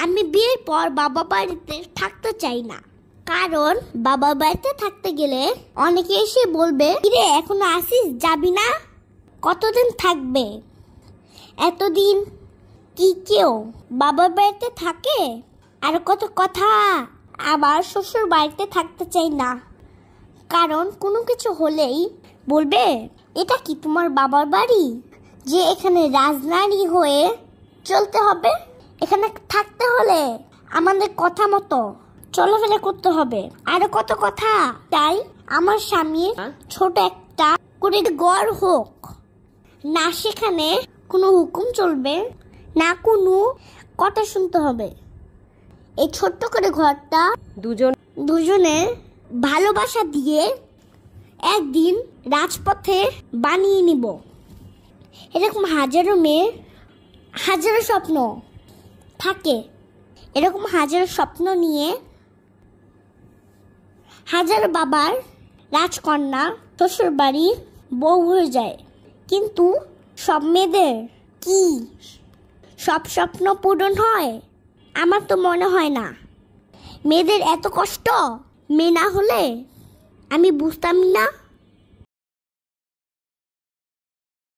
আমি বিয়ের পর বাবা বাড়িতে থাকতে চাই না, কারণ বাবা বাড়িতে থাকতে গেলে অনেকে এসে বলবে, কিরে এখনো আসিস, যাবি না? কতদিন থাকবে? এতদিন কি কেউ বাবার বাড়িতে থাকে? আর কত কথা। আবার শ্বশুর বাড়িতে থাকতে চাই না, কারণ কোনো কিছু হলেই বলবে, এটা কি তোমার বাবার বাড়ি যে এখানে রাজনারী হয়ে চলতে হবে? এখানে থাকতে হলে আমাদের কথা মতো চলাফেরা করতে হবে। আরো কত কথা। তাই আমার স্বামী ছোট একটা করে ঘর হোক না, সেখানে কোনো হুকুম চলবে না, কোনো কথা শুনতে হবে। এই ছোট্ট করে ঘরটা দুজনে ভালোবাসা দিয়ে একদিন রাজপথে বানিয়ে নিব। এরকম হাজারো মেয়ে, হাজারো স্বপ্ন থাকে। এরকম হাজারো স্বপ্ন নিয়ে হাজারো বাবার রাজকন্যা শ্বশুর বাড়ি বউ হয়ে যায়। কিন্তু সব মেয়েদের কি সব স্বপ্ন পূরণ হয়? আমার তো মনে হয় না। মেয়েদের এত কষ্ট, মেয়ে না হলে আমি বুঝতাম না।